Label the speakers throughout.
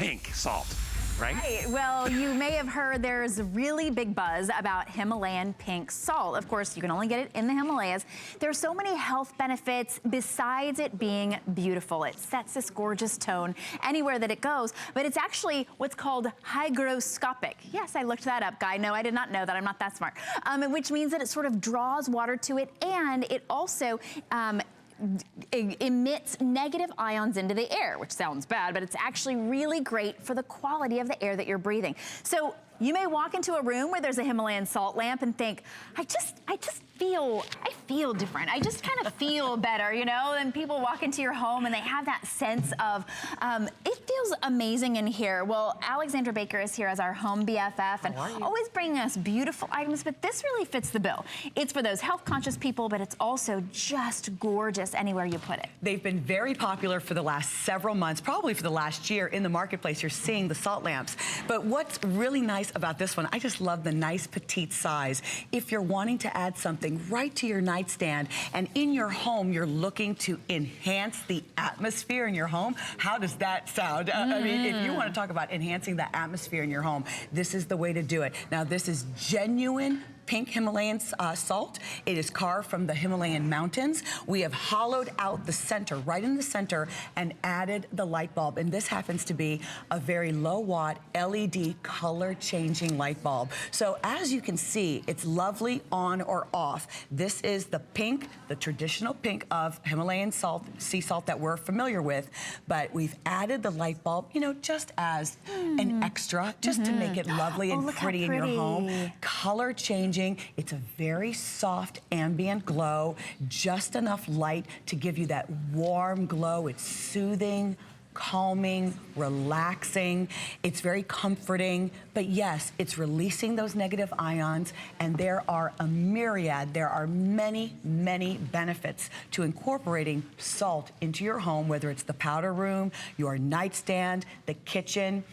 Speaker 1: pink salt. Right?
Speaker 2: Well, you may have heard there's a really big buzz about Himalayan pink salt. Of course, you can only get it in the Himalayas. There's so many health benefits besides it being beautiful. It sets this gorgeous tone anywhere that it goes, but it's actually what's called hygroscopic. Yes, I looked that up, Guy. No, I did not know that. I'm not that smart. Which means that it sort of draws water to it, and it also emits negative ions into the air, which sounds bad, but it's actually really great for the quality of the air that you're breathing. So you may walk into a room where there's a Himalayan salt lamp and think, I feel different. I just kind of feel better, you know? And people walk into your home and they have that sense of, it feels amazing in here. Well, Alexandra Baker is here as our home BFF and always bringing us beautiful items, but this really fits the bill. It's for those health conscious people, but it's also just gorgeous anywhere you put it.
Speaker 3: They've been very popular for the last several months, probably for the last year in the marketplace. You're seeing the salt lamps. But what's really nice about this one, I just love the nice petite size. If you're wanting to add something right to your nightstand and in your home you're looking to enhance the atmosphere in your home, how does that sound? I mean, if you want to talk about enhancing the atmosphere in your home, this is the way to do it. Now, this is genuine pink Himalayan salt. It is carved from the Himalayan Mountains. We have hollowed out the center, right in the center, and added the light bulb. And this happens to be a very low watt LED color changing light bulb. So as you can see, it's lovely on or off. This is the pink, the traditional pink of Himalayan salt, sea salt that we're familiar with, but we've added the light bulb, you know, just as an extra, just to make it lovely and pretty in your home. Color changing. It's a very soft ambient glow, just enough light to give you that warm glow. It's soothing, calming, relaxing. It's very comforting, but yes, it's releasing those negative ions, and there are a myriad, there are many, many benefits to incorporating salt into your home, whether it's the powder room, your nightstand, the kitchen.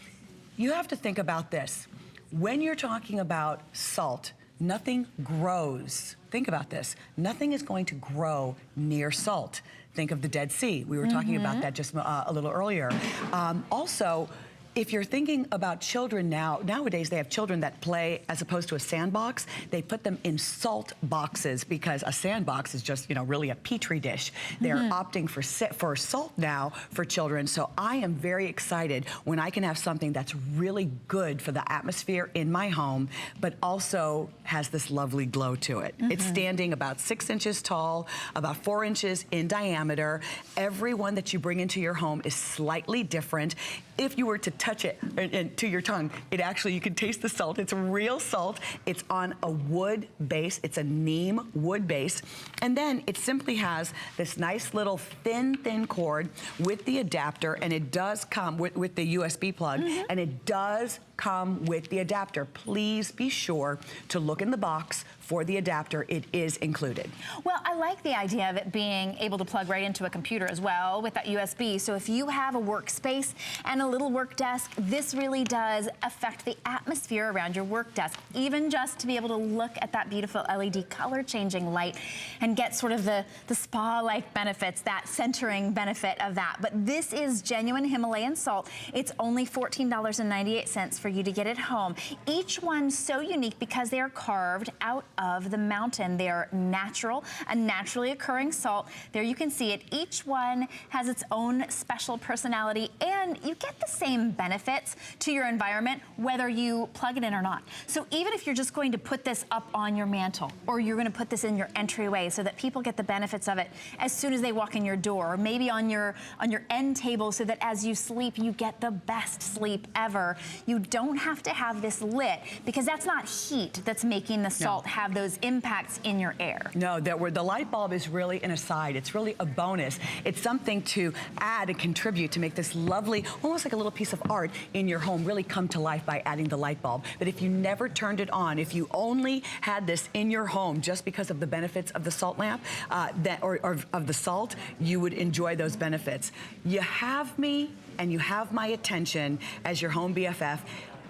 Speaker 3: You have to think about this. When you're talking about salt, nothing grows. Think about this. Nothing is going to grow near salt. Think of the Dead Sea. We were talking about that just a little earlier. Also, if you're thinking about children nowadays they have children that play as opposed to a sandbox. They put them in salt boxes because a sandbox is just, you know, really a petri dish. They're opting for salt now for children. So I am very excited when I can have something that's really good for the atmosphere in my home, but also has this lovely glow to it. It's standing about 6 inches tall, about 4 inches in diameter. Every one that you bring into your home is slightly different. If you were to touch it and to your tongue, it actually, you can taste the salt. It's real salt. It's on a wood base. It's a neem wood base. And then it simply has this nice little thin cord with the adapter, and it does come with the USB plug, and it does come with the adapter. Please be sure to look in the box for the adapter. It is included.
Speaker 2: Well, I like the idea of it being able to plug right into a computer as well with that USB. So if you have a workspace and a little work desk, this really does affect the atmosphere around your work desk. Even just to be able to look at that beautiful LED color changing light and get sort of the spa-like benefits, that centering benefit of that. But this is genuine Himalayan salt. It's only $14.98 for you to get it home. Each one so unique because they are carved out of the mountain. They are natural, a naturally occurring salt. There you can see it. Each one has its own special personality, and you get the same benefits to your environment whether you plug it in or not. So even if you're just going to put this up on your mantle, or you're going to put this in your entryway so that people get the benefits of it as soon as they walk in your door, or maybe on your end table so that as you sleep you get the best sleep ever. You don't have to have this lit because that's not heat that's making the salt have those impacts in your air.
Speaker 3: No, the light bulb is really an aside. It's really a bonus. It's something to add and contribute to make this lovely, almost like a little piece of art in your home really come to life by adding the light bulb. But if you never turned it on, if you only had this in your home just because of the benefits of the salt lamp, or of the salt, you would enjoy those benefits. You have me and you have my attention as your home BFF.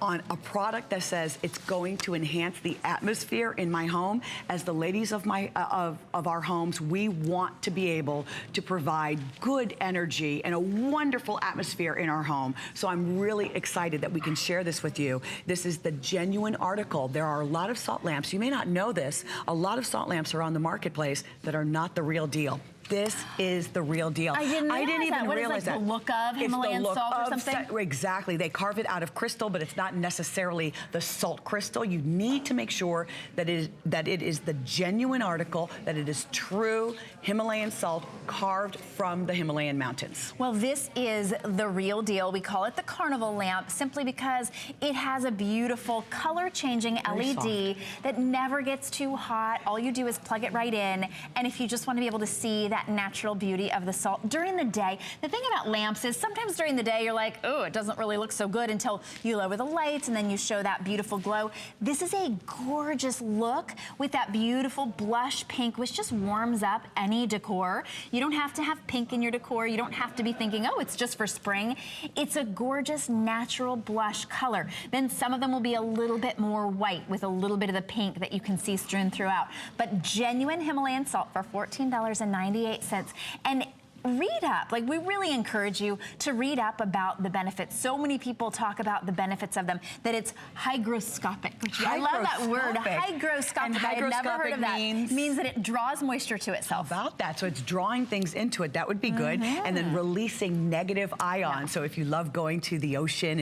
Speaker 3: on a product that says it's going to enhance the atmosphere in my home. As the ladies of our homes, we want to be able to provide good energy and a wonderful atmosphere in our home. So I'm really excited that we can share this with you. This is the genuine article. There are a lot of salt lamps. You may not know this. A lot of salt lamps are on the marketplace that are not the real deal. This is the real deal.
Speaker 2: I didn't even realize that.
Speaker 3: That.
Speaker 2: The look of Himalayan salt or something?
Speaker 3: Exactly. They carve it out of crystal, but it's not necessarily the salt crystal. You need to make sure that it is the genuine article, that it is true Himalayan salt carved from the Himalayan mountains.
Speaker 2: Well, this is the real deal. We call it the Carnival lamp simply because it has a beautiful color-changing LED that never gets too hot. All you do is plug it right in, and if you just want to be able to see that natural beauty of the salt during the day. The thing about lamps is sometimes during the day you're like, oh, it doesn't really look so good until you lower the lights and then you show that beautiful glow. This is a gorgeous look with that beautiful blush pink, which just warms up any decor. You don't have to have pink in your decor. You don't have to be thinking, oh, it's just for spring. It's a gorgeous natural blush color. Then some of them will be a little bit more white with a little bit of the pink that you can see strewn throughout. But genuine Himalayan salt for $14.98. And read up. Like, we really encourage you to read up about the benefits. So many people talk about the benefits of them, that it's hygroscopic. I love that word, hygroscopic.
Speaker 3: And
Speaker 2: I had never heard of that.
Speaker 3: means
Speaker 2: that it draws moisture to itself.
Speaker 3: About that. So it's drawing things into it. That would be good. And then releasing negative ions. So if you love going to the ocean